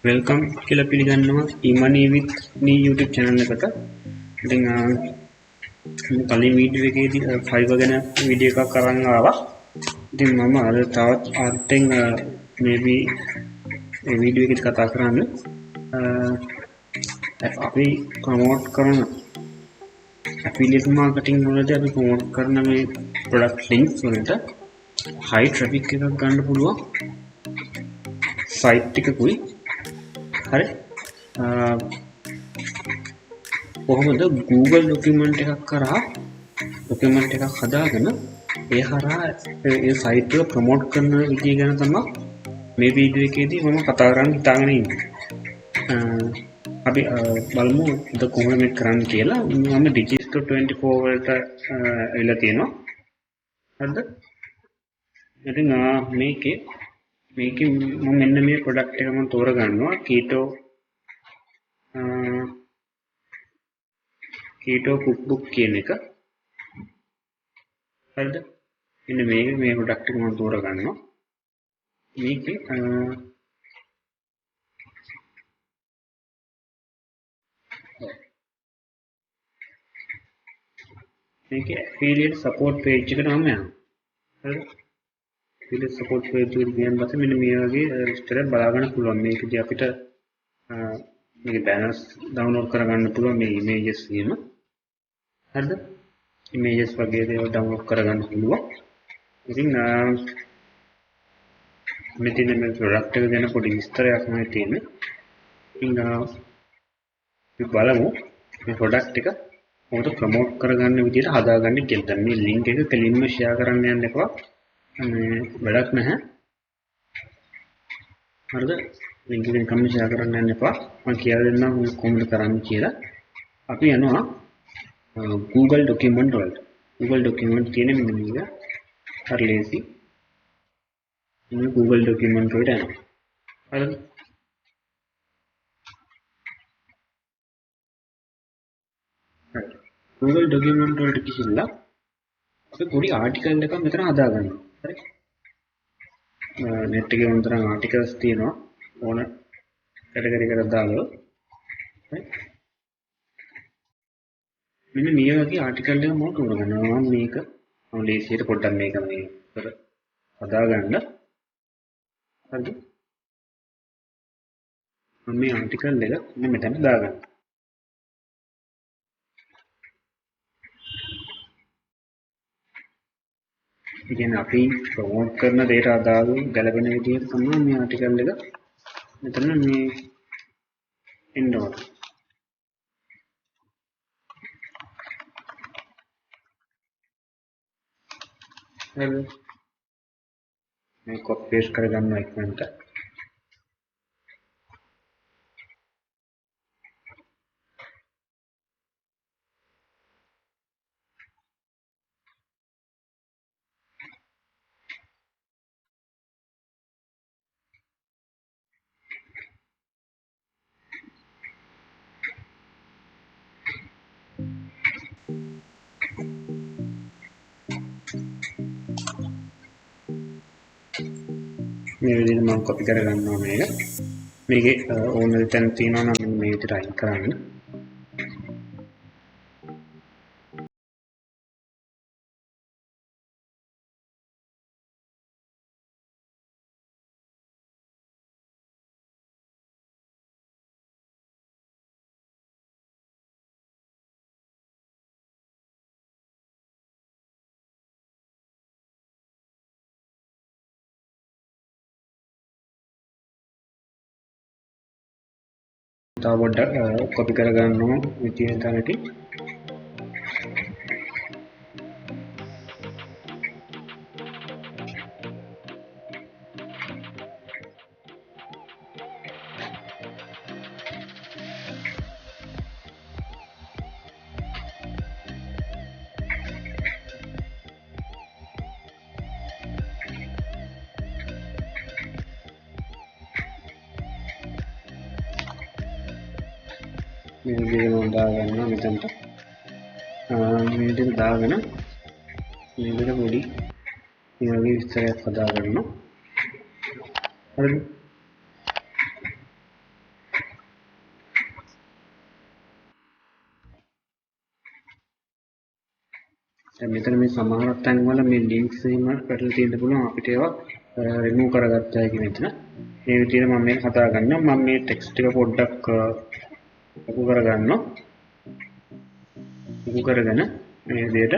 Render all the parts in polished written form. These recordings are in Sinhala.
වෙල්කම් කියලා පිළිගන්නවා e-money with me YouTube channel එකට. ඉතින් කලින් වීඩියෝ එකේදී Fiverr ගැන වීඩියෝ එකක් අරන් ආවා. ඉතින් මම අද තවත් ආර්ටෙන් maybe මේ වීඩියෝ එකේදී කතා කරන්නේ අපි ප්‍රොමෝට් කරන affiliate marketing වලදී අපි ප්‍රොමෝට් කරන මේ product links වලට high traffic එකක් ගන්න පුළුවන් site එකකුයි. හරි කොහොමද Google document එකක් කරා document එකක් හදාගෙන ඒ හරහා ඒ site එක ප්‍රොමෝට් කරන විදිය ගැන තමයි මේ වීඩියෝ එකේදී මම කතා කරන්න හිතාගෙන ඉන්නේ. අපි බලමු ඒක කොහොමද මේක කරන්න කියලා. මම Digistore 24 වලට එලා තියෙනවා. හරිද? ඉතින් මේකේ මම මෙන්න මේ ප්‍රොඩක්ට් එක මම තෝරගන්නවා keto cookbook කියන එක. හරිද? මෙන්න මේ ප්‍රොඩක්ට් එක මම තෝරගන්නවා. මේකේ affiliate support page එකට මම යනවා. හරිද? affiliate support page එකට ගියන් පස්සේ මෙන්න මේ වගේ register එකක් බලා ගන්න පුළුවන්. මේකදී අපිට මේකේ banners download කරගන්න පුළුවන් මේ images වීම. හරිද? images වගේ දේවල් download කරගන්න පුළුවන්. ඉතින් මෙතන මේ product එක ගැන පොඩි විස්තරයක් මම තියෙන්නේ. ඉතින් අපි බලමු මේ product එක මොකද ප්‍රොමෝට් කරගන්න විදිහට හදාගන්නේ කියලා. දැන් මේ link එක කෙලින්ම share කරන්න යන්න එපා. වැඩක් නැහැ. හරිද? link එකෙන් කම්ම share කරන්න යන්න එපා. මම කියලා දෙන්නම් කොහොමද කරන්නේ කියලා. අපි යනවා Google document වලට. Google document කියන්නේ මෙන්න මේක. හරි ලේසි. මේ Google document වලට යනවා. හරිද? Google document වලට ගිහිල්ලා අපි පොඩි ආටිකල් එකක් මෙතන හදාගන්නවා. හරි? net එකේ වුණ තරම් ආටිකල්ස් තියෙනවා. ඕන කැටගරි එකකට දාලා. හරි? මෙන්න මේ වගේ ආටිකල් එකක් මම තෝරගන්නවා. මේක මම ලේසියට පොඩ්ඩක් මේක මේ හදාගන්න. හරිද? මම මේ ආටිකල් එක මෙතන දාගන්නවා. ඉතින් අපි ප්‍රොමෝට් කරන දේට අදාළ ගැලපෙන විදිහට තමයි මේ ආටිකල් එක මෙතන මේ එන්න ඕන. හරිද? මේ කොපි පේස්ට් කරගන්න ඉක්මනට. මේ විදිහට මම කොපි කරගන්නවා මේක. මේකේ ඕන තැන තියෙනවා නම් මේ විදිහට අයින් කරන්න. තව පොඩ්ඩක් කොපි කරගන්නවා විදිහට තමයි. මේ විදිහට මම දාගන්නවා මෙතනට. මේ විදිහට දාගෙන මේ විදිහට පොඩි මේ වගේ විස්තරයක් හදාගන්නවා. හරිද? දැන් මෙතන මේ සමහර තැන්වල මේ ලින්ක්ස් එහෙම පැටලලා තියෙන්න පුළුවන් අපිට ඒවා රිමූව් කරගත්තා කියන මෙතන. මේ විදිහට මම මේක හදා ගන්නවා. මම මේ ටෙක්ස්ට් එක පොඩ්ඩක් ලොකු කරගන්නවා. ලොකු කරගෙන මේ විදිහට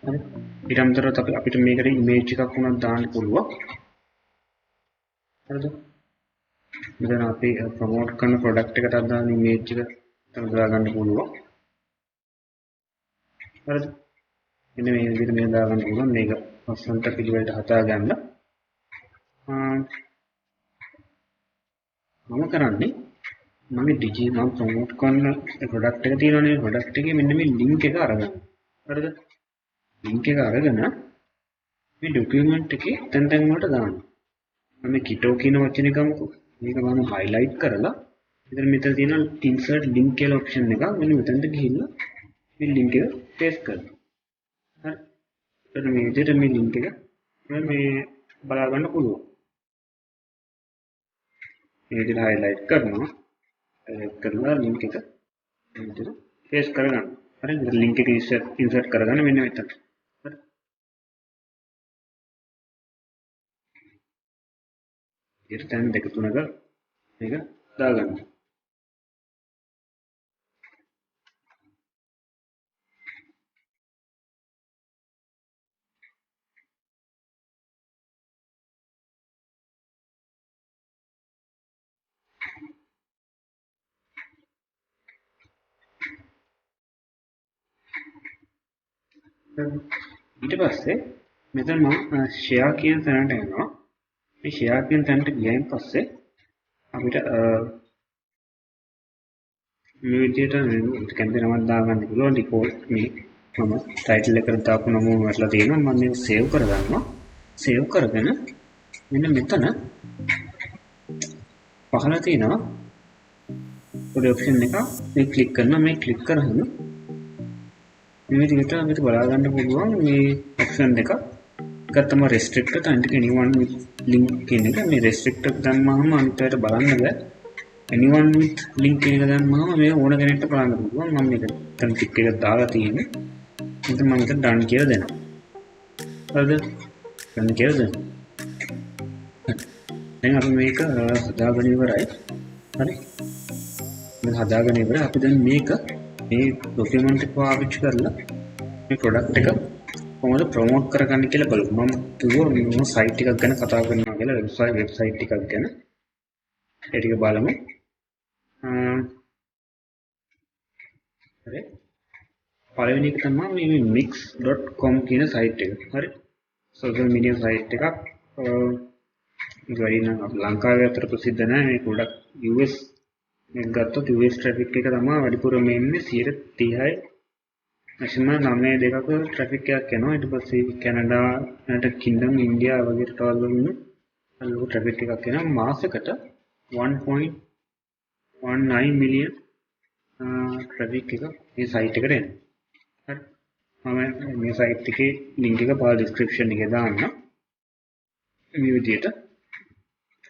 හරි. ඊට අමතරව අපිට මේකට ඉමේජ් එකක් වුණත් දාන්න පුළුවන්. හරිද? මෙතන අපි ප්‍රොමෝට් කරන ප්‍රොඩක්ට් එකට අදාළ ඉමේජ් එක දාගන්න පුළුවන්. හරිද? මෙන්න මේ විදිහට මේක දාගන්න පුළුවන්. මේක ලස්සනට පිළිවෙලට හදා ගන්න. මම කරන්නේ මගේ මම ප්‍රොමෝට් කරන ප්‍රොඩක්ට් එක තියෙනවනේ ප්‍රොඩක්ට් එකේ මෙන්න මේ ලින්ක් එක අරගන්න. හරිද? ලින්ක් එක අරගෙන මේ ડોකියුමන්ට් එකේ තැන් තැන් වලට දාන්න. මම කිටෝ කියන වචනේ ගමුකෝ. මේක මම highlight කරලා මෙතන තියෙන insert link කියලා option එක මෙන්න මෙතනට ගිහිල්ලා මේ link එක paste කරනවා. හරි. එතන මේ විදිහට මේ link එක මේ බලා ගන්න පුළුවන්. මේ විදිහට highlight කරනවා. highlight කරලා link එක මේ විදිහට paste කරගන්න. හරි. මෙතන link එක insert කරගන්න මෙන්න මෙතන. හරි. ඊට තැන් දෙක තුනක මේක දාගන්න. ඊට පස්සේ මෙතන මම share කියන තැනට යනවා. මේ share කියන තැනට ගියයින් පස්සේ අපිට මේ විදිහට කැමති නමක් දාගන්න පුළුවන් ඩිෆෝල්ට් මේ මම ටයිටල් එකට දාපු නම වටලා තියෙනවා. මම මේක සේව් කරගන්නවා. සේව් කරගෙන මෙන්න මෙතන පහළ තියෙනවා පොඩි ඔප්ෂන් එකක්. මේ ක්ලික් කරනවා. මේ ක්ලික් කරාම මේ විදිහට අපිට බලා ගන්න පුළුවන් මේ ඔප්ෂන් එක. එකක් තමයි restricted and anyone with link කියන එක. මේ restricted දැම්මම අනිත් පැයට බලන්න බෑ. anyone with link කියන එක දැම්මම මේ ඕන කෙනෙක්ට බලන්න පුළුවන්. මම මේක දැන් ටික් එක දාලා තියෙන්නේ. ඉතින් මම මේක done කියලා දෙනවා. හරිද? done කියලා දෙනවා. දැන් අපි මේක හදාගෙන ඉවරයි. හරි? මේක හදාගෙන ඉවරයි. අපි දැන් මේක මේ ડોකියුමන්ට් එක පාවිච්චි කරලා මේ ප්‍රොඩක්ට් එක කොහොමද ප්‍රොමෝට් කරගන්නේ කියලා බලමු. මම කිව්වා මම සයිට් එකක් ගැන කතා කරනවා කියලා වෙබ්සයිට් එකක් ගැන. ඒ ටික බලමු. හරි. පළවෙනි එක තමයි මේ mix.com කියන සයිට් එක. හරි. සෝෂල් මීඩියා සයිට් එකක්. ඒක වැඩි නම් ලංකාවේ අතර ප්‍රසිද්ධ නැහැ. මේ ගොඩක් US එක ගත්තොත් US ට්‍රැෆික් එක තමයි වැඩිපුරම එන්නේ 30යි. නැෂනල් 92ක ට්‍රැෆික් එකක් එනවා. ඊට පස්සේ කැනඩා, යුනයිටඩ් කින්ග්ඩම්, ඉන්දියා වගේ රටවල් වලින් ලොකු ට්‍රැෆික් එකක් එනවා. මාසෙකට 1.19 මිලියන් ට්‍රැෆික් එක මේ සයිට් එකට එනවා. හරි. මම මේ සයිට් එකේ link එක පාල description එකේ දාන්නම්. මේ විදිහට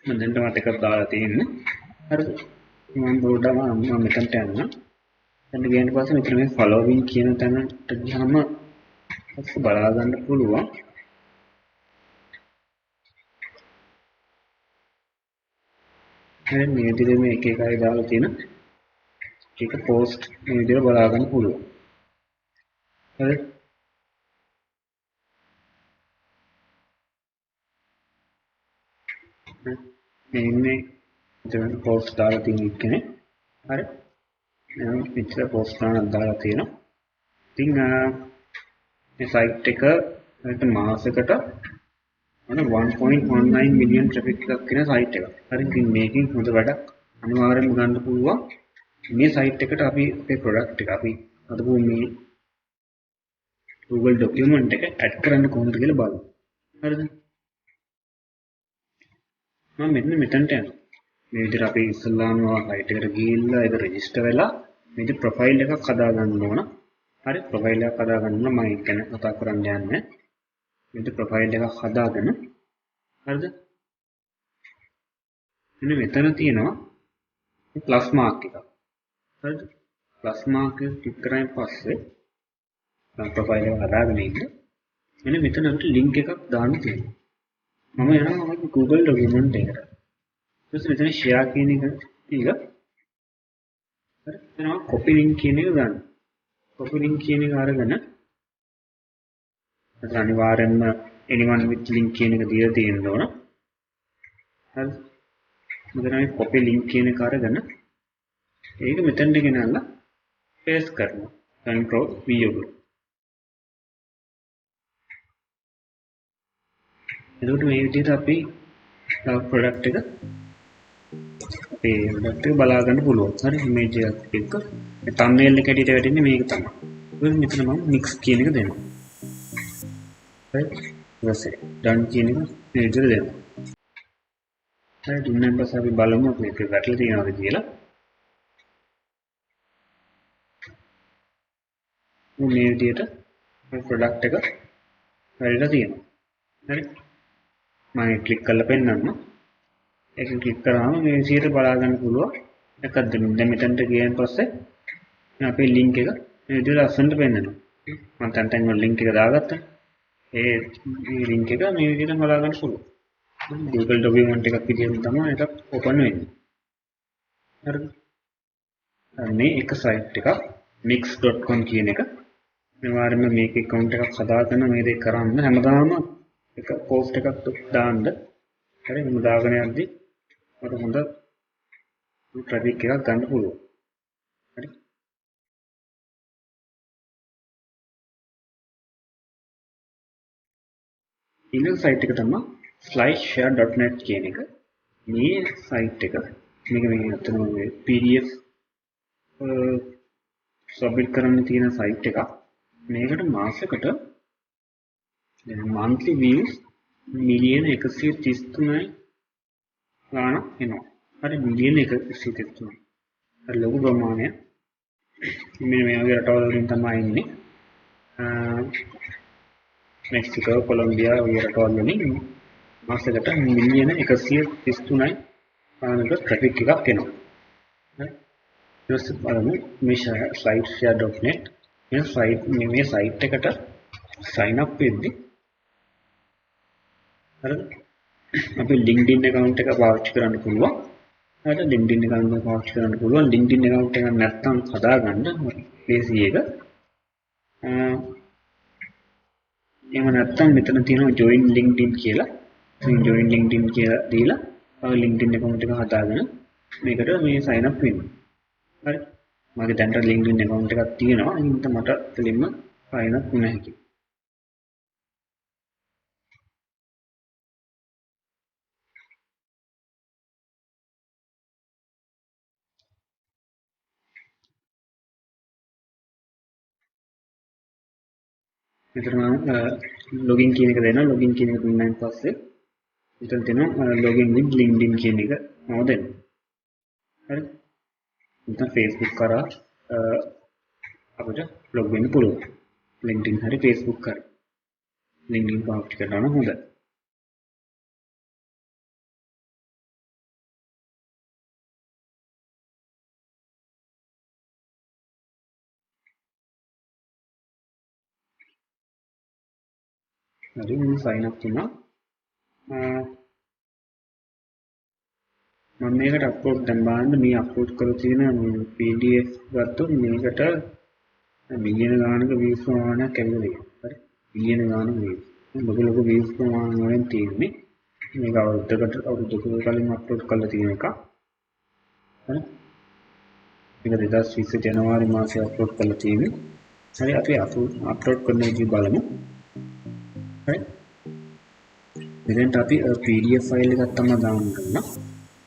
මම දැන් මට එකක් දාලා තියෙන්නේ. හරිද? මම පොඩ්ඩක් මම මෙතනට යන්න. එතන ගියන් පස්සේ මෙතන මේ following කියන තැනට ගියාම ඔක්කොම බලා ගන්න පුළුවන්. හරි මේ විදිහට මේ එක එකයි දාලා තියෙන එක post මේ විදිහට බලා ගන්න පුළුවන්. හරි. මේ ඉන්නේ මෙතන post දාලා තියෙන එකනේ. හරි. මම පිටර post ගන්න දාලා තියෙනවා. ඉතින් මේ site එක මාසෙකට 1.19 මිලියන් ට්‍රැෆික් එකක් කියන site එකක්. හරි. ඉතින් මේකෙන් හොඳ වැඩක් අනිවාර්යෙන්ම ගන්න පුළුවන්. මේ site එකට අපි අපේ product එක අපි අදපු මේ Google document එක add කරන්න කොහොමද කියලා බලමු. හරිද? මම මෙතනට යනවා. මේ විදිහට අපි ඉස්සල්ලාම site එකට ගිහිල්ලා ඒක register වෙලා මේ ප්‍රොෆයිල් එකක් හදා ගන්න ඕන. හරි ප්‍රොෆයිල් එකක් හදා ගන්න මම ඒක ගැන කතා කරන්න යන්නේ. මේ ප්‍රොෆයිල් එකක් හදාගෙන හරිද? මෙන්න මෙතන තියෙනවා ප්ලස් මාක් එකක්. හරිද? ප්ලස් මාක් එක ක්ලික් කරායින් පස්සේ ප්‍රොෆයිල් එක හදාගෙන ඉන්න. මෙන්න මෙතන අපිට ලින්ක් එකක් දාන්න තියෙනවා. මම යනවා Google document එකට. ඊට පස්සේ මෙතන share කියන එක තියලා හරි එනවා copy link කියන එක ගන්න. copy link කියන එක අරගෙන අද අනිවාර්යෙන්ම anyone with link කියන එක දීලා තියෙන්න ඕන. හරි. මෙතන මේ copy link කියන එක අරගෙන ඒක මෙතනට ගෙනල්ලා paste කරනවා. control V එක. එතකොට මේ විදිහට අපි product එක අපේ product එක බලා ගන්න පුළුවන්. හරි image එකත් එක්ක thumbnail එක ඇටියට වැටෙන්නේ මේක තමයි. ඊට මෙතන මම mix කියන එක දෙනවා. හරි. ඊපස්සේ done කියන එක මේ විදිහට දෙනවා. හරි දුන්නාන් පස්සේ අපි බලමු මේක වැටලා තියෙනවද කියලා. මේ විදිහට මේ product එක වැටලා තියෙනවා. හරි. මම ක්ලික් කරලා පෙන්නන්න. ඒක ක්ලික් කරාම මේ විදිහට බලා ගන්න පුළුවන්. එකක් දෙන්න. දැන් මෙතනට ගියන් පස්සේ අපේ link එක මේ විදිහට ලස්සනට පෙන්නනවා. මම තැන් වල link එක දාගත්තා. ඒ link එක මේ විදිහට බලා ගන්න පුළුවන්. Google document එකක් විදිහට තමයි ඒක open වෙන්නේ. හරිද? මේ එක site එකක් mix.com කියන එක අනිවාර්යයෙන්ම මේක account එකක් හදාගෙන මේ දේ කරන්න හැමදාම එක post එකක් දාන්න. හරි මම දාගෙන යද්දි මට හොඳ traffic එකක් ගන්න පුළුවන්. හරි. ඊළඟ site එක තමයි slideshare.net කියන එක. මේ site එක මේක මේ අතන PDF සබ්මිට් කරන්න තියෙන site එකක්. මේකට මාසෙකට දැන් monthly views මිලියන 133යි ගාණක් එනවා. හරි මිලියන 133. හරි ලොකු ප්‍රමාණයක්. මෙන්න මේ වගේ රටවල් වලින් තමයි ඉන්නේ. මෙක්සිකෝ, කොලොම්බියා වගේ රටවල් වලින් මාසෙකට මිලියන 133යි ගානක ට්‍රැෆික් එකක් එනවා. හරි. ඊට පස්සේ බලමු මේ slideshare.net මේ site එකට sign up වෙද්දී හරිද? අපි LinkedIn account එක පාවිච්චි කරන්න පුළුවන්. හරිද? LinkedIn account එක පාවිච්චි කරන්න පුළුවන්. LinkedIn account එක නැත්තම් හදාගන්න PC එක. එහෙම නැත්තම් මෙතන තියෙනවා join LinkedIn කියලා. ඉතින් join LinkedIn කියලා දීලා LinkedIn account එක හදාගෙන මේකට මේ sign up වෙන්න. හරි. මගේ දැනට LinkedIn account එකක් තියෙනවා. ඒ නිසා මට දෙලින්ම sign up වුණ හැකියි. මෙතන login කියන එක දෙනවා. login කියන එක දුන්නාන් පස්සේ මෙතන දෙනවා login with LinkedIn කියන එක මම දෙනවා. හරි. මෙතන Facebook කරා අපිට log වෙන්න පුළුවන්. LinkedIn හරි Facebook කරා. LinkedIn පාවිච්චි කරනවා නම් හොඳයි. හරි මම sign up වුණා. මම මේකට අප්ලෝඩ් දැන් බලන්න මේ අප්ලෝඩ් කරලා තියෙන PDF ගත්තොත් මේකට මිලියන ගානක views ප්‍රමාණයක් ඇවිල්ලා තියෙනවා. හරි. මිලියන ගානක views. මොකද ලොකු views ප්‍රමාණයක් වලින් තියෙන්නේ. මේක අවුරුද්දකට කලින් අප්ලෝඩ් කරලා තියෙන එක. හරි. මේක 2020 ජනවාරි මාසයේ අප්ලෝඩ් කරලා තියෙන්නේ. හරි අපි අප්ලෝඩ් කරන විදිහ බලමු. හරි. මෙතෙන්ට අපි PDF ෆයිල් එකක් තමයි දාන්න ගන්න.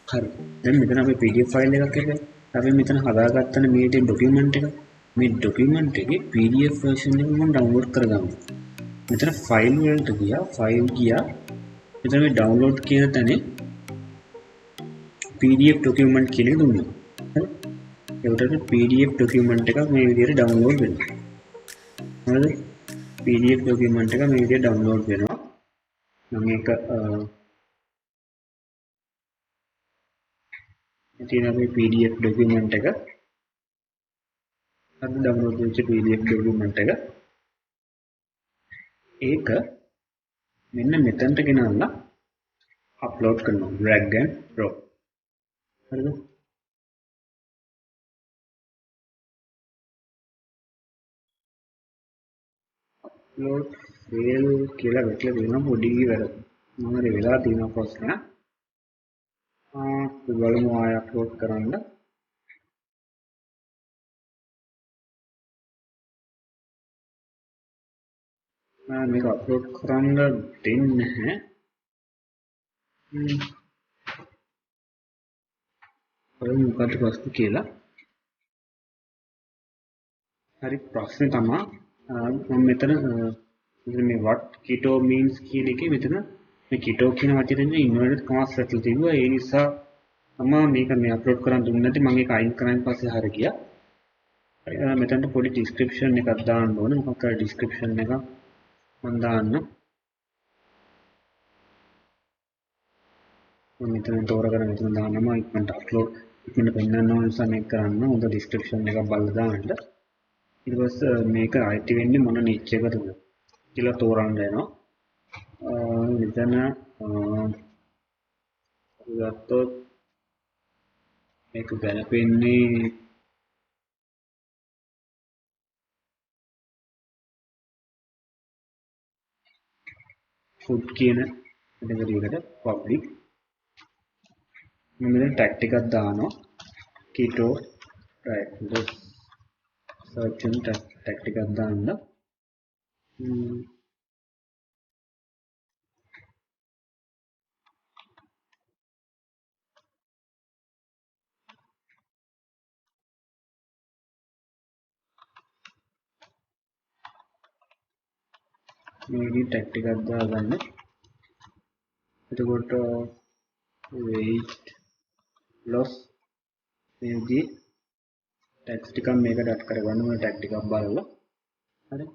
හරි. දැන් මෙතන අපි PDF ෆයිල් එකක් එක්ක අපි මෙතන හදාගත්තනේ මේ ડોකියුමන්ට් එක. මේ ડોකියුමන්ට් එකේ PDF version එක මම ඩවුන්ලෝඩ් කරගන්නවා. මෙතන ෆයිල් වලට ගියා. මෙතන මේ ඩවුන්ලෝඩ් කියන තැනේ PDF ડોකියුමන්ට් කියලා දුන්නා. හරි. ඒකට PDF ડોකියුමන්ට් එකක් මේ විදිහට ඩවුන්ලෝඩ් වෙනවා. හරිද? PDF ડોකියුමන්ට් එක මේ විදිහට ඩවුන්ලෝඩ් වෙනවා. මම මේක තියෙන අපේ PDF ડોකියුමන්ට් එක අද ඩවුන්ලෝඩ් වෙච්ච PDF ડોකියුමන්ට් එක ඒක මෙන්න මෙතනට ගෙනල්ලා අප්ලෝඩ් කරනවා drag and drop. හරිද? අප්ලෝඩ් ෆේල් කියලා වැටලා තියෙනවා පොඩි වැරද්ද. මම හරි වෙලා තියෙනවා ප්‍රශ්නය. බලමු ආය අප්ලෝඩ් කරන්න. මේක අප්ලෝඩ් කරන්න දෙන්නේ නැහැ. බලමු මොකක්ද ප්‍රශ්නේ කියලා. හරි ප්‍රශ්නේ තමයි මම මෙතන මේ what keto means කියන එකේ මෙතන මේ keto කියන වචනේ ඉන්වර්ටඩ් කමාස් වැටලා තිබුණා. ඒ නිසා තමයි මේක මේ අප්ලෝඩ් කරන්න දුන්නේ නැති. මම ඒක අයින් කරන් පස්සේ හරිය ගියා. මෙතනට පොඩි ඩිස්ක්‍රිප්ෂන් එකක් දාන්න ඕනේ. මොකක් හරි ඩිස්ක්‍රිප්ෂන් එකක් මම දාන්න. මම මෙතන තෝරගෙන මෙතන දානවා ඉක්මනට අප්ලෝඩ් ඉක්මනට පෙන්නන්න ඕන නිසා මේක කරන්න. හොඳ ඩිස්ක්‍රිප්ෂන් එකක් බලලා දාන්න. ඊට පස්සේ මේක අයිති වෙන්නේ මොන නිච් එකටද කියලා තෝරන්න යනවා. මෙතන ගත්තොත් මේක ගැලපෙන්නේ food කියන කැටගරියකට public. මම මෙතන tag එකක් දානවා keto diet search and tag එකක් දාන්න. මේ tag එකක් දාගන්න. එතකොට weight loss මේ විදිහේ ටැක්ස් ටිකක් මේකට ඇඩ් කරගන්න ඕනේ ටැග් ටිකක් බලලා. හරි.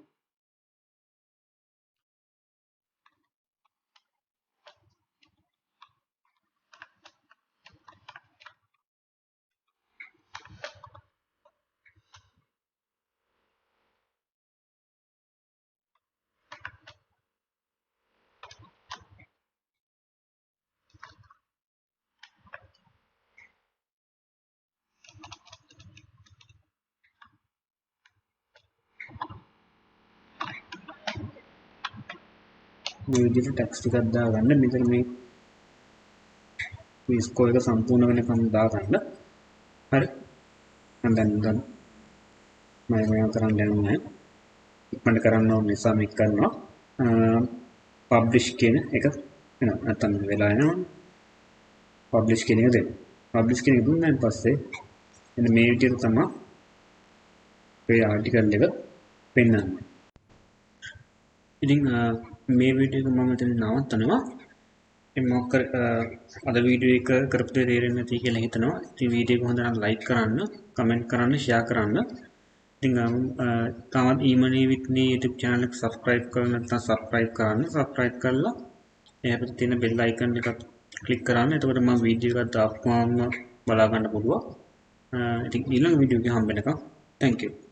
මේ විදිහට ටැක්ස් ටිකක් දාගන්න. මෙතන මේ ස්කෝර් එක සම්පූර්ණ වෙනකම් දාගන්න. හරි. දැන් මම කරන්න යන්නේ ඉක්මනට කරන්න ඕන නිසා මේක කරනවා. publish කියන එක එනවා. නැත්තම් වෙලා එනවා. publish කියන එක දෙන්න. publish කියන එක දුන්නාන් පස්සේ එන්න මේ විදිහට තමයි මේ ආටිකල් එක පෙන්වන්නේ. ඉතින් මේ වීඩියෝ එක මම මෙතන නවත්තනවා. ඉතින් මොකක් අද වීඩියෝ එක කරපු දේ තේරෙන්නේ නැති කියලා හිතනවා. ඉතින් වීඩියෝ එක හොඳ නම් ලයික් කරන්න, කමෙන්ට් කරන්න, ෂෙයා කරන්න. ඉතින් තාමත් ඊමනේ විත්නේ YouTube channel එක subscribe කරලා නැත්නම් subscribe කරන්න. subscribe කරලා එහාට තියෙන bell icon එක click කරන්න. එතකොට මම වීඩියෝ එකක් දාපුවාම බලා ගන්න පුළුවන්. ඉතින් ඊළඟ වීඩියෝ එකේ හම්බ වෙනකම් thank you.